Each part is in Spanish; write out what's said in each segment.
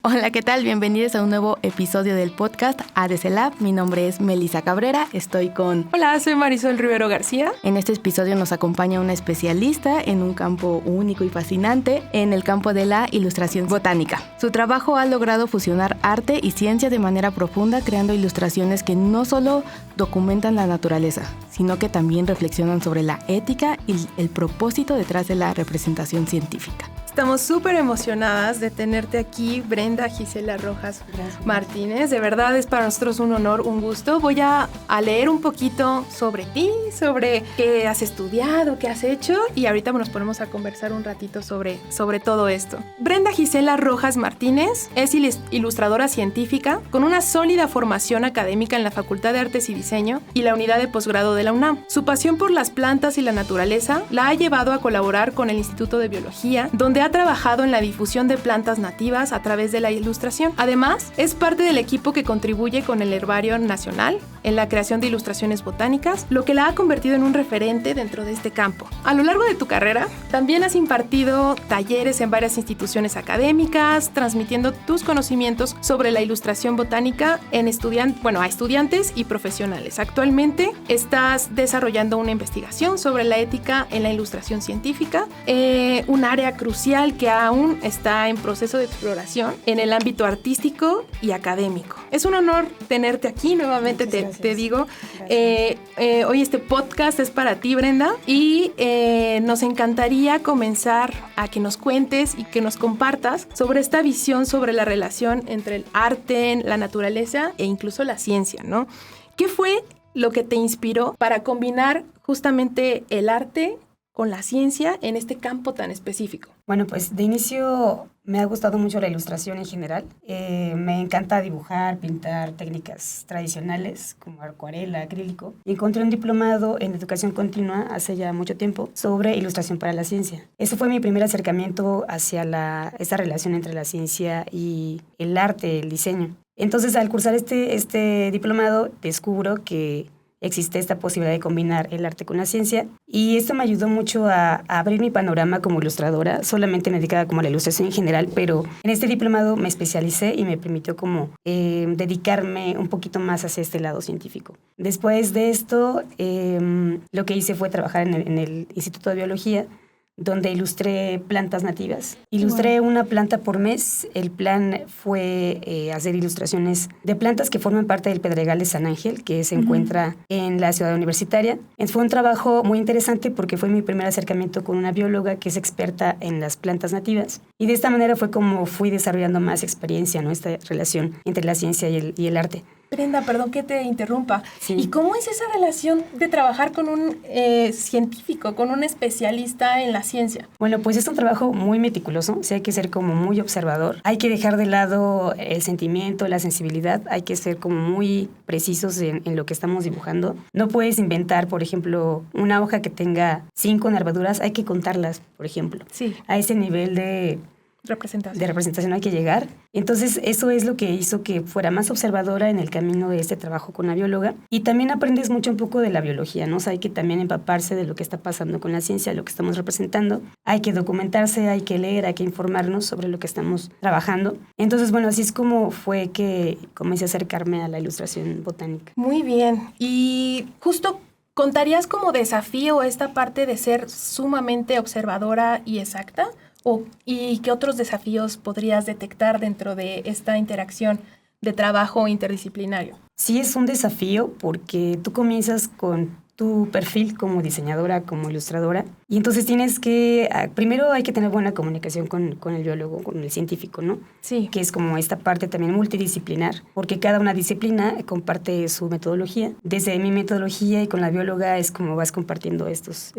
Hola, ¿qué tal? Bienvenidos a un nuevo episodio del podcast ADC Lab. Mi nombre es Melissa Cabrera, estoy con... Hola, soy Marisol Rivero García. En este episodio nos acompaña una especialista en un campo único y fascinante, en el campo de la ilustración botánica. Su trabajo ha logrado fusionar arte y ciencia de manera profunda, creando ilustraciones que no solo documentan la naturaleza, sino que también reflexionan sobre la ética y el propósito detrás de la representación científica. Estamos súper emocionadas de tenerte aquí, Brenda Gisela Rojas Martínez. De verdad es para nosotros un honor, un gusto. Voy a leer un poquito sobre ti, sobre qué has estudiado, qué has hecho, y ahorita nos ponemos a conversar un ratito sobre todo esto. Brenda Gisela Rojas Martínez es ilustradora científica con una sólida formación académica en la Facultad de Artes y Diseño y la Unidad de Posgrado de la UNAM. Su pasión por las plantas y la naturaleza la ha llevado a colaborar con el Instituto de Biología, donde ha trabajado en la difusión de plantas nativas a través de la ilustración. Además, es parte del equipo que contribuye con el Herbario Nacional en la creación de ilustraciones botánicas, lo que la ha convertido en un referente dentro de este campo. A lo largo de tu carrera, también has impartido talleres en varias instituciones académicas, transmitiendo tus conocimientos sobre la ilustración botánica a estudiantes y profesionales. Actualmente estás desarrollando una investigación sobre la ética en la ilustración científica, un área crucial que aún está en proceso de exploración en el ámbito artístico y académico. Es un honor tenerte aquí nuevamente, te digo. Hoy este podcast es para ti, Brenda, y nos encantaría comenzar a que nos cuentes y que nos compartas sobre esta visión sobre la relación entre el arte, la naturaleza e incluso la ciencia, ¿no? ¿Qué fue lo que te inspiró para combinar justamente el arte con la ciencia en este campo tan específico? Bueno, pues de inicio me ha gustado mucho la ilustración en general. Me encanta dibujar, pintar técnicas tradicionales como acuarela, acrílico. Encontré un diplomado en educación continua hace ya mucho tiempo sobre ilustración para la ciencia. Ese fue mi primer acercamiento hacia esta relación entre la ciencia y el arte, el diseño. Entonces, al cursar este diplomado, descubro que existe esta posibilidad de combinar el arte con la ciencia, y esto me ayudó mucho a abrir mi panorama como ilustradora. Solamente me dedicaba como a la ilustración en general, pero en este diplomado me especialicé y me permitió como dedicarme un poquito más hacia este lado científico. Después de esto, lo que hice fue trabajar en el Instituto de Biología, donde ilustré plantas nativas. Ilustré una planta por mes. El plan fue hacer ilustraciones de plantas que forman parte del Pedregal de San Ángel, que se encuentra en la ciudad universitaria. Fue un trabajo muy interesante porque fue mi primer acercamiento con una bióloga que es experta en las plantas nativas. Y de esta manera fue como fui desarrollando más experiencia, ¿no? Esta relación entre la ciencia y el arte. Brenda, perdón que te interrumpa. Sí. ¿Y cómo es esa relación de trabajar con un científico, con un especialista en la ciencia? Bueno, pues es un trabajo muy meticuloso. O sea, hay que ser como muy observador. Hay que dejar de lado el sentimiento, la sensibilidad. Hay que ser como muy precisos en lo que estamos dibujando. No puedes inventar, por ejemplo, una hoja que tenga 5 nervaduras. Hay que contarlas, por ejemplo. Sí. A ese nivel de representación hay que llegar. Entonces, eso es lo que hizo que fuera más observadora en el camino de este trabajo con la bióloga. Y también aprendes mucho un poco de la biología, ¿no? O sea, hay que también empaparse de lo que está pasando con la ciencia, lo que estamos representando. Hay que documentarse, hay que leer, hay que informarnos sobre lo que estamos trabajando. Entonces, bueno, así es como fue que comencé a acercarme a la ilustración botánica. Muy bien. Y justo, ¿contarías como desafío esta parte de ser sumamente observadora y exacta? ¿Y qué otros desafíos podrías detectar dentro de esta interacción de trabajo interdisciplinario? Sí, es un desafío porque tú comienzas con tu perfil como diseñadora, como ilustradora, y entonces tienes que, primero hay que tener buena comunicación con el biólogo, con el científico, ¿no? Sí. Que es como esta parte también multidisciplinar, porque cada una disciplina comparte su metodología. Desde mi metodología y con la bióloga es como vas compartiendo estos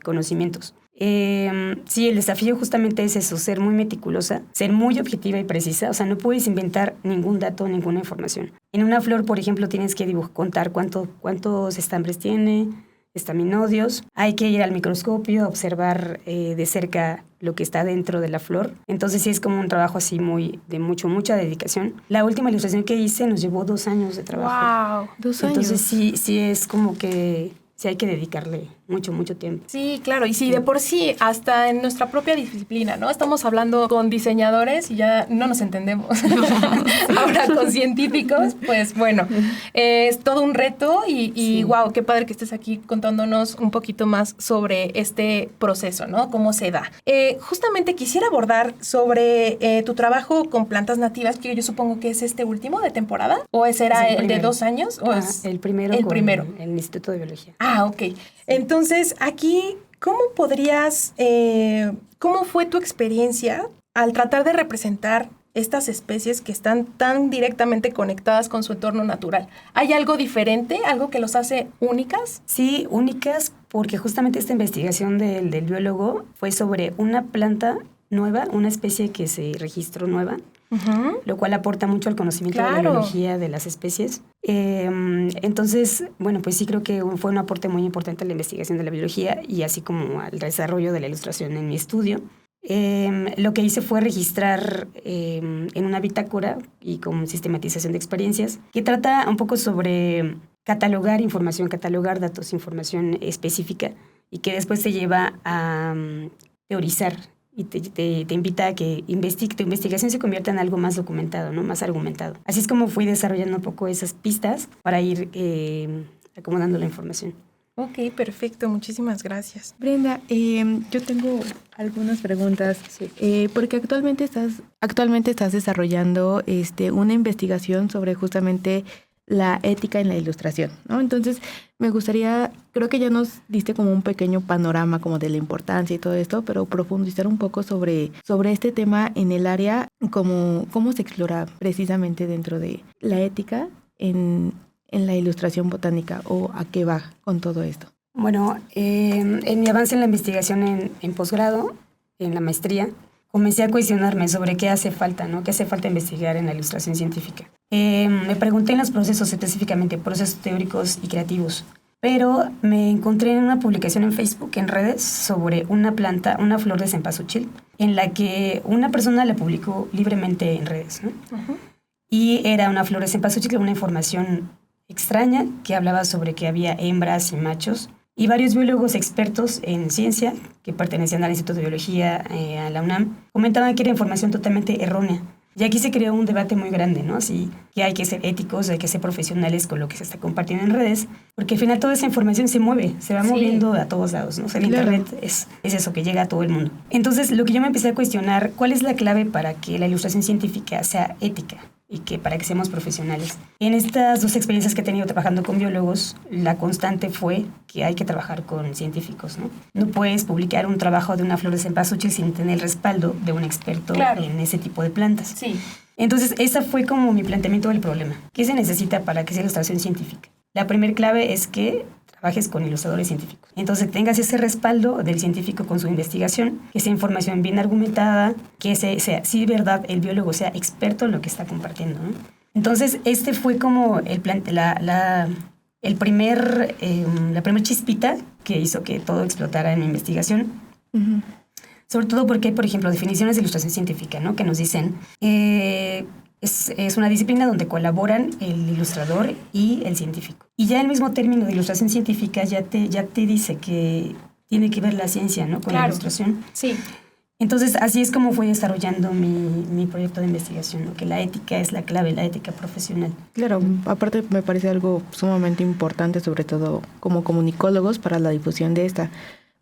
conocimientos. Sí, el desafío justamente es eso, ser muy meticulosa, ser muy objetiva y precisa. O sea, no puedes inventar ningún dato, ninguna información. En una flor, por ejemplo, tienes que contar cuántos estambres tiene, estaminodios. Hay que ir al microscopio a observar de cerca lo que está dentro de la flor. Entonces sí es como un trabajo así de mucha dedicación. La última ilustración que hice nos llevó 2 años de trabajo. ¡Wow! 2 años. Entonces sí es como que sí hay que dedicarle mucho tiempo. Sí, claro, y sí, de por sí, hasta en nuestra propia disciplina, ¿no? Estamos hablando con diseñadores y ya no nos entendemos. Ahora con científicos, pues bueno, es todo un reto y wow, qué padre que estés aquí contándonos un poquito más sobre este proceso, ¿no? Cómo se da. Justamente quisiera abordar sobre tu trabajo con plantas nativas, que yo supongo que es este último de temporada, ¿o será el de 2 años? ¿O es el primero el con primero? El Instituto de Biología. Ah, ok. Entonces, aquí, ¿cómo fue tu experiencia al tratar de representar estas especies que están tan directamente conectadas con su entorno natural? ¿Hay algo diferente, algo que los hace únicas? Sí, únicas, porque justamente esta investigación del biólogo fue sobre una planta nueva, una especie que se registró nueva, lo cual aporta mucho al conocimiento de la biología de las especies. Entonces, bueno, pues sí creo que fue un aporte muy importante a la investigación de la biología y así como al desarrollo de la ilustración en mi estudio. Lo que hice fue registrar en una bitácora y con sistematización de experiencias, que trata un poco sobre catalogar información, catalogar datos, información específica, y que después te lleva a teorizar y te invita a que tu investigación se convierta en algo más documentado, ¿no? Más argumentado. Así es como fui desarrollando un poco esas pistas para ir acomodando la información. Ok, perfecto. Muchísimas gracias. Brenda, yo tengo algunas preguntas. Sí. Porque actualmente estás desarrollando una investigación sobre justamente la ética en la ilustración, ¿no? Entonces, me gustaría, creo que ya nos diste como un pequeño panorama como de la importancia y todo esto, pero profundizar un poco sobre este tema en el área, cómo se explora precisamente dentro de la ética en la ilustración botánica, o a qué va con todo esto. Bueno, en mi avance en la investigación en posgrado, en la maestría, comencé a cuestionarme sobre qué hace falta, ¿no? ¿Qué hace falta investigar en la ilustración científica? Me pregunté en los procesos, específicamente procesos teóricos y creativos, pero me encontré en una publicación en Facebook, en redes, sobre una planta, una flor de cempasúchil, en la que una persona la publicó libremente en redes, ¿no? Uh-huh. Y era una flor de cempasúchil, una información extraña que hablaba sobre que había hembras y machos. Y varios biólogos expertos en ciencia, que pertenecían al Instituto de Biología, a la UNAM, comentaban que era información totalmente errónea. Y aquí se creó un debate muy grande, ¿no? Así que hay que ser éticos, hay que ser profesionales con lo que se está compartiendo en redes, porque al final toda esa información se mueve, se va moviendo a todos lados, ¿no? O sea, el Internet es eso, que llega a todo el mundo. Entonces, lo que yo me empecé a cuestionar, ¿cuál es la clave para que la ilustración científica sea ética? Y que para que seamos profesionales. En estas 2 experiencias que he tenido trabajando con biólogos, la constante fue que hay que trabajar con científicos, ¿no? No puedes publicar un trabajo de una flor de cempasúchil sin tener el respaldo de un experto en ese tipo de plantas. Sí. Entonces, ese fue como mi planteamiento del problema. ¿Qué se necesita para que sea ilustración científica? La primera clave es que trabajes con ilustradores científicos. Entonces, tengas ese respaldo del científico con su investigación, que sea información bien argumentada, que sea, sí, verdad, el biólogo sea experto en lo que está compartiendo, ¿no? Entonces, este fue como la primer chispita que hizo que todo explotara en mi investigación. Uh-huh. Sobre todo porque hay, por ejemplo, definiciones de ilustración científica, ¿no? Que nos dicen es una disciplina donde colaboran el ilustrador y el científico. Y ya el mismo término de ilustración científica ya te dice que tiene que ver la ciencia, ¿no? Con la ilustración. Sí. Entonces, así es como fui desarrollando mi proyecto de investigación, ¿no? Que la ética es la clave, la ética profesional. Claro, aparte me parece algo sumamente importante, sobre todo como comunicólogos, para la difusión de esta.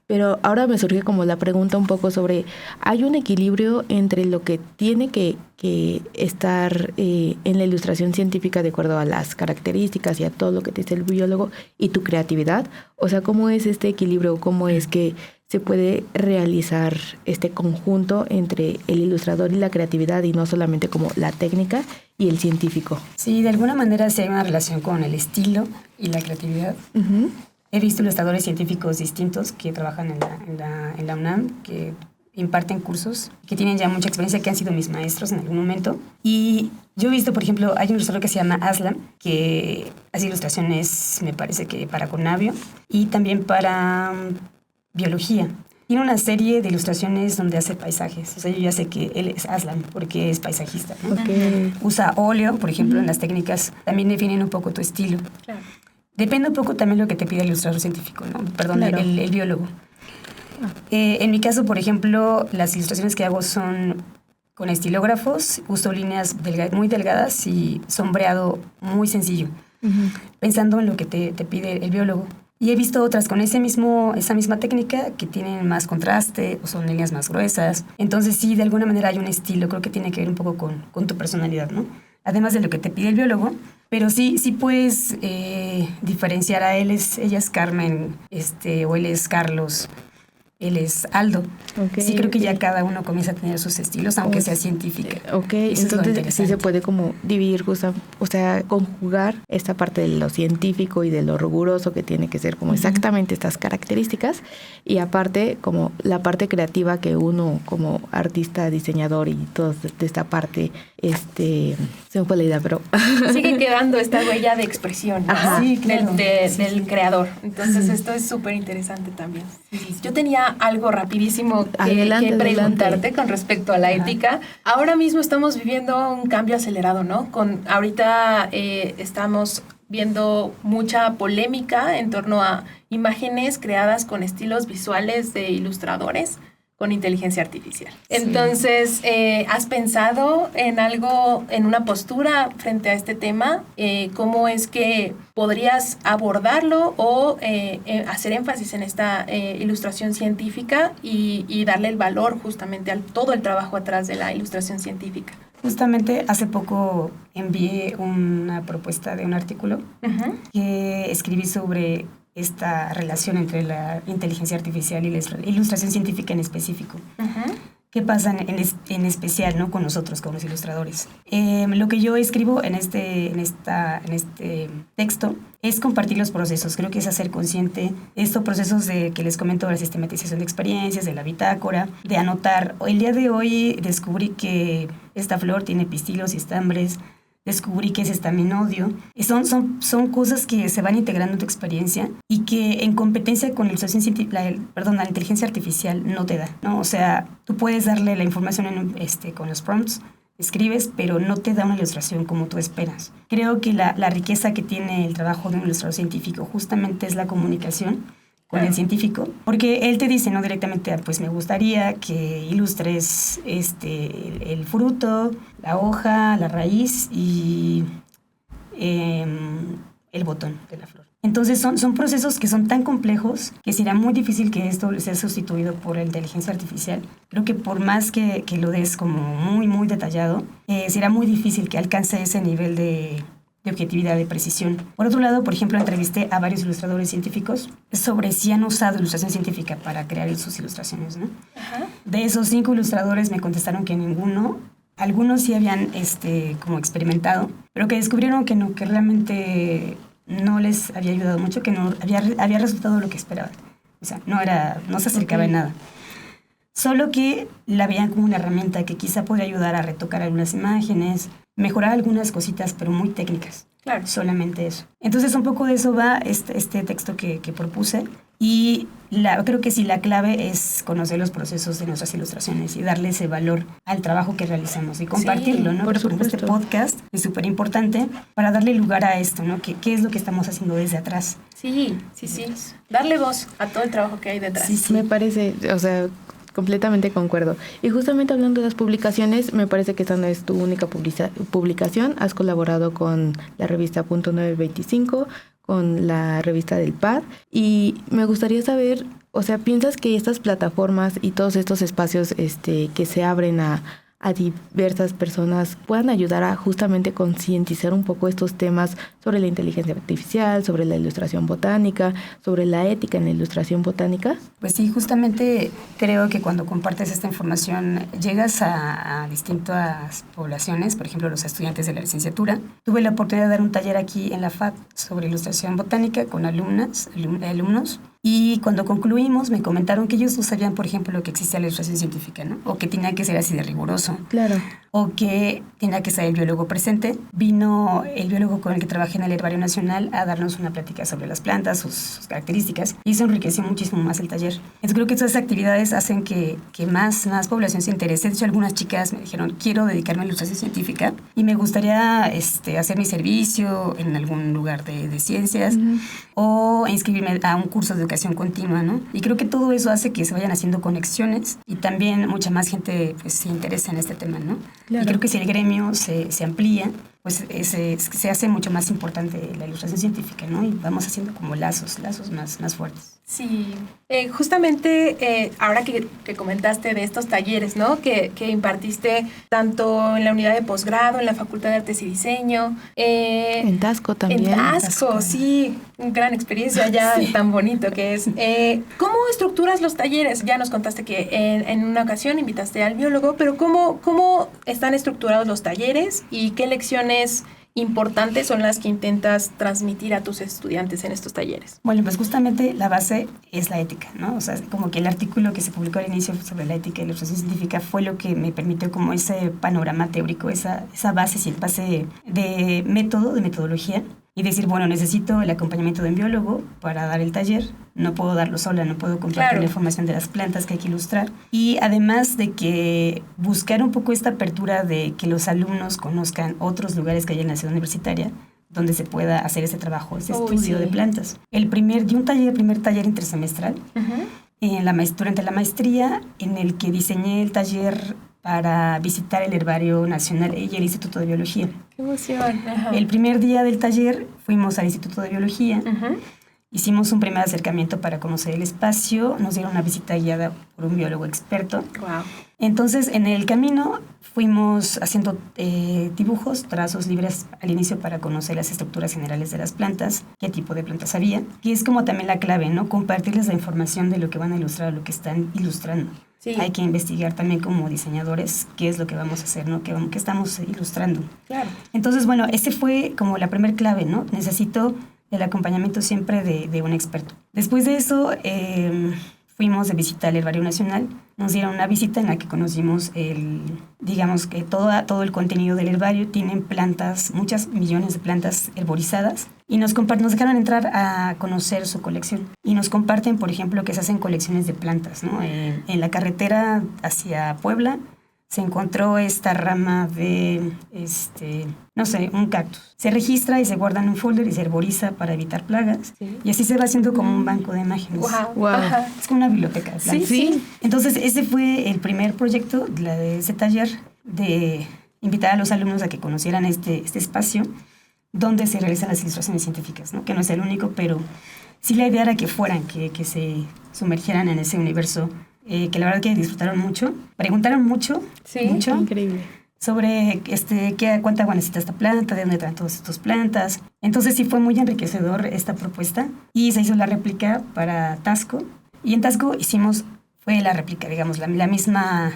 Pero ahora me surge como la pregunta un poco sobre, ¿hay un equilibrio entre lo que tiene que estar en la ilustración científica de acuerdo a las características y a todo lo que te dice el biólogo y tu creatividad? O sea, ¿cómo es este equilibrio? ¿Cómo es que se puede realizar este conjunto entre el ilustrador y la creatividad y no solamente como la técnica y el científico? Sí, de alguna manera sí hay una relación con el estilo y la creatividad. Uh-huh. He visto ilustradores científicos distintos que trabajan en la UNAM, que imparten cursos, que tienen ya mucha experiencia, que han sido mis maestros en algún momento. Y yo he visto, por ejemplo, hay un ilustrador que se llama Aslam, que hace ilustraciones, me parece que para Conavio, y también para biología. Tiene una serie de ilustraciones donde hace paisajes. O sea, yo ya sé que él es Aslam porque es paisajista, ¿no? Okay. Usa óleo, por ejemplo, en las técnicas. También definen un poco tu estilo. Claro. Depende un poco también lo que te pide el ilustrador científico, ¿no? Perdón, claro. el biólogo. En mi caso, por ejemplo, las ilustraciones que hago son con estilógrafos, uso líneas muy delgadas y sombreado muy sencillo, pensando en lo que te pide el biólogo. Y he visto otras con esa misma técnica que tienen más contraste o son líneas más gruesas. Entonces sí, de alguna manera hay un estilo, creo que tiene que ver un poco con tu personalidad, ¿no? Además de lo que te pide el biólogo, pero sí puedes diferenciar a ella es Carmen, o él es Carlos, él es Aldo. Okay, sí, creo que ya cada uno comienza a tener sus estilos, aunque sea científica. Ok, Eso entonces sí se puede como dividir, o sea, conjugar esta parte de lo científico y de lo riguroso que tiene que ser como exactamente estas características, y aparte como la parte creativa que uno como artista, diseñador y toda esta parte, se me fue la idea, pero... Sigue quedando esta huella de expresión, ¿no? Ajá, sí, claro. del creador. Entonces esto es súper interesante también. Yo tenía algo rapidísimo que preguntarte con respecto a la ética. Ahora mismo estamos viviendo un cambio acelerado, ¿no? Ahorita estamos viendo mucha polémica en torno a imágenes creadas con estilos visuales de ilustradores con inteligencia artificial. Sí. Entonces, ¿has pensado en algo, en una postura frente a este tema? ¿Cómo es que podrías abordarlo o hacer énfasis en esta ilustración científica y darle el valor justamente a todo el trabajo atrás de la ilustración científica? Justamente hace poco envié una propuesta de un artículo que escribí sobre esta relación entre la inteligencia artificial y la ilustración científica en específico. ¿Qué pasa en especial, ¿no? Con nosotros, con los ilustradores? Lo que yo escribo en este texto es compartir los procesos. Creo que es hacer consciente estos procesos que les comento, de la sistematización de experiencias, de la bitácora, de anotar. El día de hoy descubrí que esta flor tiene pistilos y estambres. Descubrí que es estaminodio. Son cosas que se van integrando en tu experiencia y que en competencia con la inteligencia artificial no te da, ¿no? O sea, tú puedes darle la información con los prompts, escribes, pero no te da una ilustración como tú esperas. Creo que la riqueza que tiene el trabajo de un ilustrador científico justamente es la comunicación con el científico, porque él te dice, no directamente, pues me gustaría que ilustres el fruto, la hoja, la raíz y el botón de la flor. Entonces son procesos que son tan complejos que será muy difícil que esto sea sustituido por la inteligencia artificial. Creo que por más que lo des como muy, muy detallado, será muy difícil que alcance ese nivel de objetividad, de precisión. Por otro lado, por ejemplo, entrevisté a varios ilustradores científicos sobre si han usado ilustración científica para crear sus ilustraciones, ¿no? De esos 5 ilustradores me contestaron que ninguno. Algunos sí habían como experimentado, pero que descubrieron que no, que realmente no les había ayudado mucho, que no había resultado lo que esperaban. O sea, no se acercaba en nada. Solo que la veían como una herramienta que quizá podría ayudar a retocar algunas imágenes, mejorar algunas cositas, pero muy técnicas. Claro. Solamente eso. Entonces, un poco de eso va este texto que propuse. Y creo que sí, la clave es conocer los procesos de nuestras ilustraciones y darle ese valor al trabajo que realizamos y compartirlo, ¿no? Por supuesto. Este podcast es súper importante para darle lugar a esto, ¿no? ¿Qué es lo que estamos haciendo desde atrás? Sí. Darle voz a todo el trabajo que hay detrás. Sí. Me parece, o sea, completamente concuerdo. Y justamente hablando de las publicaciones, me parece que esta no es tu única publicación. Has colaborado con la revista Punto 925, con la revista del PAD, y me gustaría saber, o sea, ¿piensas que estas plataformas y todos estos espacios que se abren a diversas personas puedan ayudar a justamente concientizar un poco estos temas sobre la inteligencia artificial, sobre la ilustración botánica, sobre la ética en la ilustración botánica? Pues sí, justamente creo que cuando compartes esta información llegas a distintas poblaciones, por ejemplo, los estudiantes de la licenciatura. Tuve la oportunidad de dar un taller aquí en la FAD sobre ilustración botánica con alumnos. Y cuando concluimos me comentaron que ellos no sabían, por ejemplo, que existía la ilustración científica, ¿no? O que tenía que ser así de riguroso. Claro. o que tenga que estar el biólogo presente. Vino el biólogo con el que trabajé en el Herbario Nacional a darnos una plática sobre las plantas, sus características, y eso enriqueció muchísimo más el taller. Entonces creo que todas esas actividades hacen que más población se interese. De hecho, algunas chicas me dijeron, quiero dedicarme a la ilustración científica y me gustaría hacer mi servicio en algún lugar de ciencias o inscribirme a un curso de educación continua, ¿no? Y creo que todo eso hace que se vayan haciendo conexiones y también mucha más gente pues, se interesa en este tema, ¿no? Claro. Y creo que si el gremio se amplía, pues se hace mucho más importante la ilustración científica, ¿no? Y vamos haciendo como lazos más fuertes. Sí, justamente ahora que comentaste de estos talleres, ¿no? Que impartiste tanto en la unidad de posgrado, en la Facultad de Artes y Diseño. En Tasco también. En Tasco, sí, una gran experiencia ya, sí. Tan bonito que es. ¿Cómo estructuras los talleres? Ya nos contaste que en una ocasión invitaste al biólogo, pero ¿cómo están estructurados los talleres y qué lecciones importantes son las que intentas transmitir a tus estudiantes en estos talleres? Bueno, pues justamente la base es la ética, ¿no? O sea, como que el artículo que se publicó al inicio sobre la ética y la ilustración científica fue lo que me permitió como ese panorama teórico, esa base, sí, base de metodología, y decir, bueno, necesito el acompañamiento de un biólogo para dar el taller, no puedo darlo sola, no puedo compartir claro. La información de las plantas que hay que ilustrar, y además de que buscar un poco esta apertura de que los alumnos conozcan otros lugares que hay en la ciudad universitaria donde se pueda hacer ese trabajo, ese estudio de plantas. El primer taller intersemestral, durante la maestría, en el que diseñé el taller para visitar el Herbario Nacional y el Instituto de Biología. ¡Qué emoción! Ajá. El primer día del taller fuimos al Instituto de Biología, hicimos un primer acercamiento para conocer el espacio, nos dieron una visita guiada por un biólogo experto. Wow. Entonces, en el camino fuimos haciendo dibujos, trazos libres al inicio para conocer las estructuras generales de las plantas, qué tipo de plantas había, que es como también la clave, ¿no? Compartirles la información de lo que van a ilustrar, lo que están ilustrando. Sí. Hay que investigar también como diseñadores qué es lo que vamos a hacer, ¿no? ¿Qué estamos ilustrando? Claro. Entonces, bueno, ese fue como la primer clave, ¿no? Necesito el acompañamiento siempre de un experto. Después de eso, fuimos de visita al Herbario Nacional. Nos dieron una visita en la que conocimos digamos que todo el contenido del herbario. Tienen plantas, muchas millones de plantas herborizadas. Y nos dejaron entrar a conocer su colección. Y nos comparten, por ejemplo, que se hacen colecciones de plantas, ¿no? En la carretera hacia Puebla se encontró esta rama de, un cactus. Se registra y se guarda en un folder y se herboriza para evitar plagas. Sí. Y así se va haciendo como un banco de imágenes. Wow. Es como una biblioteca. Sí. Entonces, ese fue el primer proyecto de ese taller, de invitar a los alumnos a que conocieran este espacio donde se realizan las ilustraciones científicas, ¿no? Que no es el único, pero sí la idea era que fueran, que se sumergieran en ese universo, que la verdad que disfrutaron mucho, preguntaron mucho, mucho increíble, sobre cuánta agua necesita esta planta, de dónde traen todas estas plantas. Entonces sí fue muy enriquecedor esta propuesta y se hizo la réplica para Tasco, y en Tasco fue la réplica, digamos, la misma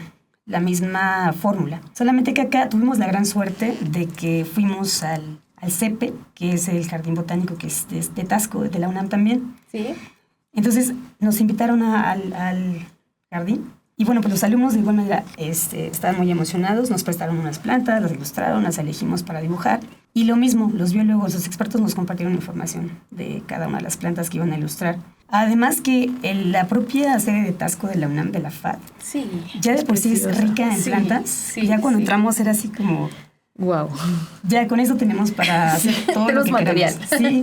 fórmula, solamente que acá tuvimos la gran suerte de que fuimos al CEPE, que es el Jardín Botánico, que es de Tasco, de la UNAM también. Sí. Entonces nos invitaron al jardín. Y bueno, pues los alumnos de igual manera estaban muy emocionados, nos prestaron unas plantas, las ilustraron, las elegimos para dibujar. Y lo mismo, los biólogos, los expertos nos compartieron información de cada una de las plantas que iban a ilustrar. Además que la propia sede de Tasco de la UNAM, de la FAD, ya de por sí es rica en plantas. Y ya cuando entramos era así como... Wow. Ya con eso tenemos para hacer todo lo que queramos. Sí.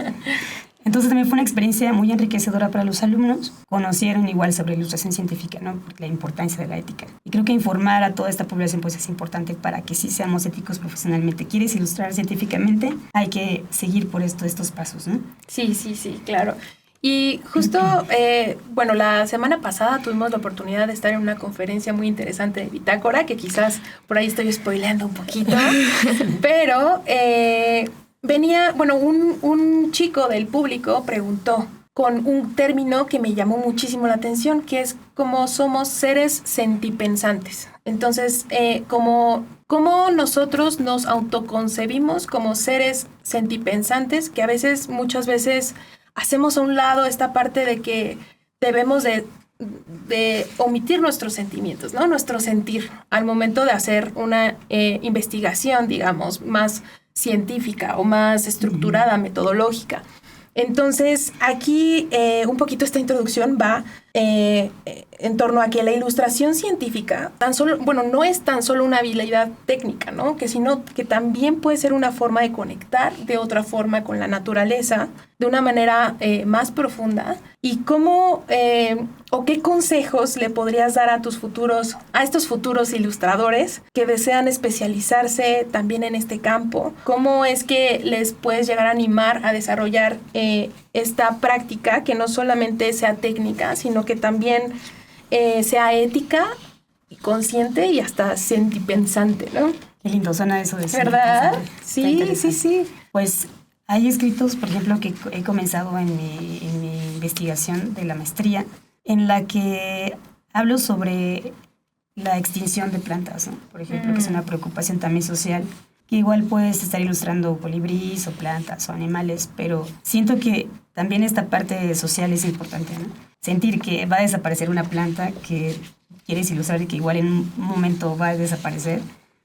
Entonces también fue una experiencia muy enriquecedora para los alumnos. Conocieron igual sobre ilustración científica, ¿no? La importancia de la ética. Y creo que informar a toda esta población pues es importante para que sí seamos éticos profesionalmente. ¿Quieres ilustrar científicamente? Hay que seguir por estos pasos, ¿no? Sí, claro. Y justo, la semana pasada tuvimos la oportunidad de estar en una conferencia muy interesante de Bitácora, que quizás por ahí estoy spoileando un poquito, pero venía, un chico del público preguntó con un término que me llamó muchísimo la atención, que es como somos seres sentipensantes. Entonces, ¿cómo nosotros nos autoconcebimos como seres sentipensantes, que muchas veces hacemos a un lado esta parte de que debemos de de omitir nuestros sentimientos, ¿no? Nuestro sentir al momento de hacer una investigación, digamos, más científica o más estructurada, metodológica. Entonces, aquí un poquito esta introducción va en torno a que la ilustración científica no es tan solo una habilidad técnica, ¿no? Sino que también puede ser una forma de conectar de otra forma con la naturaleza, de una manera más profunda. ¿Y cómo o qué consejos le podrías dar a estos futuros ilustradores que desean especializarse también en este campo? ¿Cómo es que les puedes llegar a animar a desarrollar esta práctica que no solamente sea técnica, sino que también sea ética y consciente y hasta sentipensante, ¿no? Qué lindo suena eso de ¿verdad? Sí. Pues hay escritos, por ejemplo, que he comenzado en mi investigación de la maestría, en la que hablo sobre la extinción de plantas, ¿no? Por ejemplo, que es una preocupación también social, que igual puedes estar ilustrando colibríes o plantas o animales, pero siento que también esta parte social es importante, ¿no? Sentir que va a desaparecer una planta que quieres ilustrar y que igual en un momento va a desaparecer,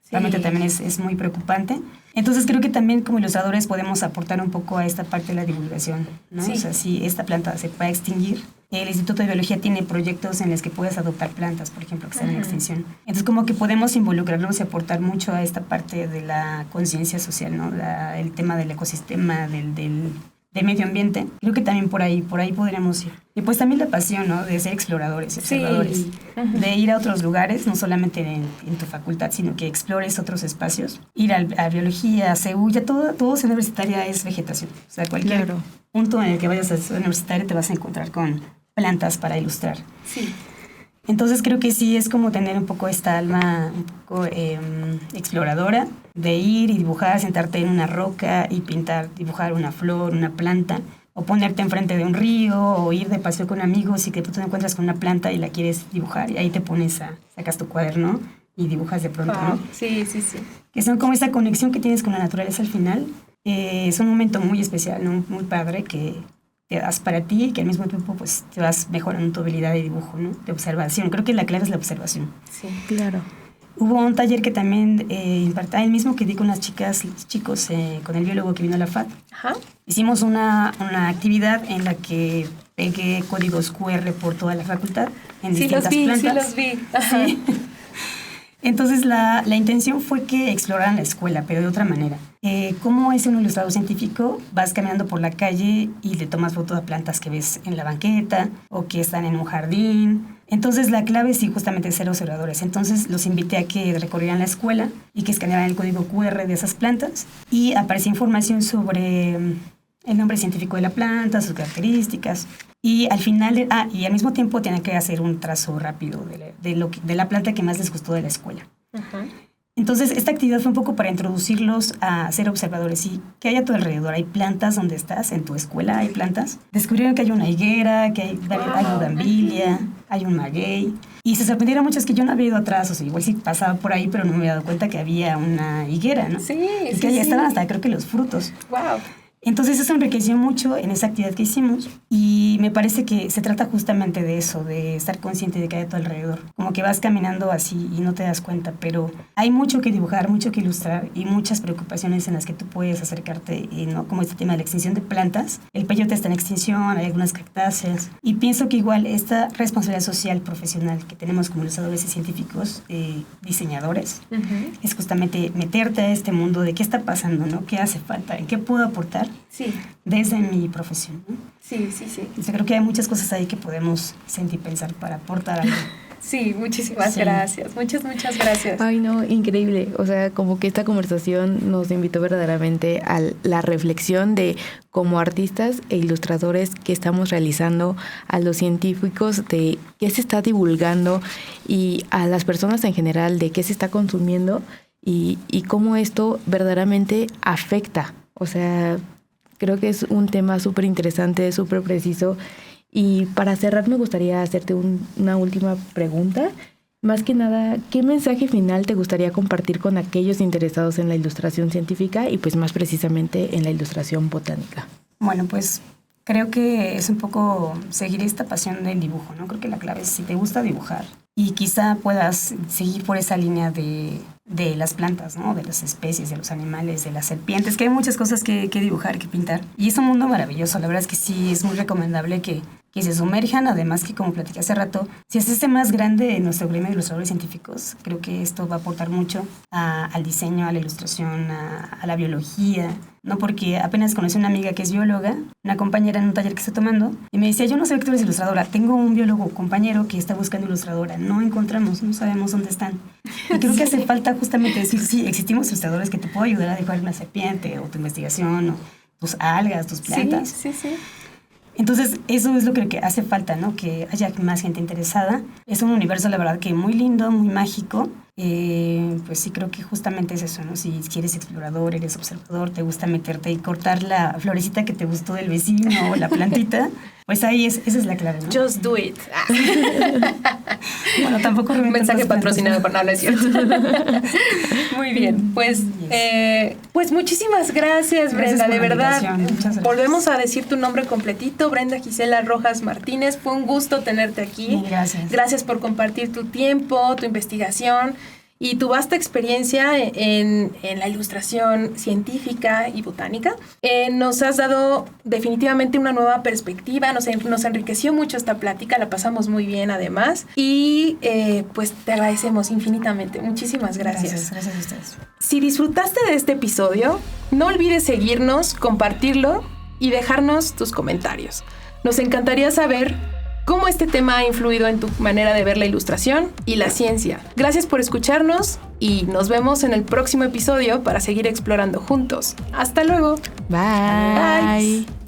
realmente también es muy preocupante. Entonces creo que también como ilustradores podemos aportar un poco a esta parte de la divulgación, ¿no? Sí. O sea, si esta planta se puede extinguir, el Instituto de Biología tiene proyectos en los que puedes adoptar plantas, por ejemplo, que están en extinción. Entonces como que podemos involucrarnos y aportar mucho a esta parte de la conciencia social, ¿no? El tema del ecosistema, del medio ambiente. Creo que también por ahí podríamos ir. Y pues también la pasión, ¿no? De ser exploradores, observadores. Sí. De ir a otros lugares, no solamente en tu facultad, sino que explores otros espacios. Ir a biología, a CEU, ya todo universitaria es vegetación. O sea, cualquier punto en el que vayas a ser universitario te vas a encontrar con plantas para ilustrar. Sí. Entonces creo que sí es como tener un poco esta alma un poco exploradora, de ir y dibujar, sentarte en una roca y dibujar una flor, una planta, o ponerte enfrente de un río, o ir de paseo con amigos y que tú te encuentras con una planta y la quieres dibujar, y ahí te sacas tu cuaderno y dibujas de pronto, ¿no? Sí. Que son como esta conexión que tienes con la naturaleza al final. Es un momento muy especial, ¿no? Muy padre que te das para ti y que al mismo tiempo pues te vas mejorando tu habilidad de dibujo, ¿no? De observación. Creo que la clave es la observación. Sí, claro. Hubo un taller que también impartía el mismo que di con las chicos, con el biólogo que vino a la FAD. Ajá. Hicimos una actividad en la que pegué códigos QR por toda la facultad en distintas plantas. Sí, los vi. Ajá. Sí. Entonces la intención fue que exploraran la escuela, pero de otra manera. ¿Cómo es un ilustrador científico? Vas caminando por la calle y le tomas fotos a plantas que ves en la banqueta o que están en un jardín. Entonces la clave es justamente ser observadores. Entonces los invité a que recorrieran la escuela y que escanearan el código QR de esas plantas y aparecía información sobre el nombre científico de la planta, sus características. Y al final, y al mismo tiempo tienen que hacer un trazo rápido de la planta que más les gustó de la escuela. Uh-huh. Entonces, esta actividad fue un poco para introducirlos a ser observadores y que hay a tu alrededor. Hay plantas donde estás, en tu escuela hay plantas. Descubrieron que hay una higuera, que hay bugambilia, hay un maguey. Y se sorprendieron muchos que yo no había ido atrás, o sea, igual sí pasaba por ahí, pero no me había dado cuenta que había una higuera, ¿no? Sí, y que ahí estaban hasta creo que los frutos. Wow. Entonces eso enriqueció mucho en esa actividad que hicimos y me parece que se trata justamente de eso, de estar consciente de que hay a tu alrededor. Como que vas caminando así y no te das cuenta, pero hay mucho que dibujar, mucho que ilustrar y muchas preocupaciones en las que tú puedes acercarte, ¿no? Como este tema de la extinción de plantas. El peyote está en extinción, hay algunas cactáceas y pienso que igual esta responsabilidad social profesional que tenemos como ilustradores y científicos, diseñadores, uh-huh, es justamente meterte a este mundo de qué está pasando, ¿no? ¿Qué hace falta? ¿En qué puedo aportar? Sí. Desde mi profesión, ¿no? Sí. Yo creo que hay muchas cosas ahí que podemos sentir y pensar para aportar algo. Sí, muchísimas gracias. Muchas gracias. Ay, no, increíble. O sea, como que esta conversación nos invitó verdaderamente a la reflexión de como artistas e ilustradores que estamos realizando, a los científicos de qué se está divulgando y a las personas en general de qué se está consumiendo y cómo esto verdaderamente afecta. O sea, creo que es un tema súper interesante, súper preciso. Y para cerrar me gustaría hacerte una última pregunta. Más que nada, ¿qué mensaje final te gustaría compartir con aquellos interesados en la ilustración científica y pues más precisamente en la ilustración botánica? Bueno, pues Creo que es un poco seguir esta pasión del dibujo, ¿no? Creo que la clave es si te gusta dibujar y quizá puedas seguir por esa línea de las plantas, ¿no? De las especies, de los animales, de las serpientes, que hay muchas cosas que dibujar, que pintar. Y es un mundo maravilloso. La verdad es que sí, es muy recomendable que se sumerjan. Además que, como platiqué hace rato, si se hace más grande nuestro gremio de ilustradores científicos, creo que esto va a aportar mucho al diseño, a la ilustración, a la biología, ¿no? Porque apenas conocí a una amiga que es bióloga, una compañera en un taller que estoy tomando, y me decía, yo no sé que tú eres ilustradora, tengo un biólogo compañero que está buscando ilustradora, no encontramos, no sabemos dónde están. Y creo que hace falta justamente decir, sí, existimos ilustradores que te puedo ayudar a dibujar una serpiente, o tu investigación, o tus algas, tus plantas. Sí. Entonces, eso es lo que hace falta, ¿no? Que haya más gente interesada. Es un universo, la verdad, que muy lindo, muy mágico. Pues sí, creo que justamente es eso, ¿no? Si eres explorador, eres observador, te gusta meterte y cortar la florecita que te gustó del vecino o la plantita, pues ahí esa es la clave, ¿no? Just do it. Bueno, tampoco mensaje patrocinado por no es cierto. Muy bien, pues muchísimas gracias, Brenda, de verdad. Volvemos a decir tu nombre completito, Brenda Gisela Rojas Martínez. Fue un gusto tenerte aquí. Gracias. Gracias por compartir tu tiempo, tu investigación y tu vasta experiencia en la ilustración científica y botánica. Nos has dado definitivamente una nueva perspectiva, nos enriqueció mucho esta plática, la pasamos muy bien además y pues te agradecemos infinitamente. Muchísimas gracias. Gracias a ustedes. Si disfrutaste de este episodio, no olvides seguirnos, compartirlo y dejarnos tus comentarios. Nos encantaría saber cómo este tema ha influido en tu manera de ver la ilustración y la ciencia. Gracias por escucharnos y nos vemos en el próximo episodio para seguir explorando juntos. ¡Hasta luego! Bye. Bye.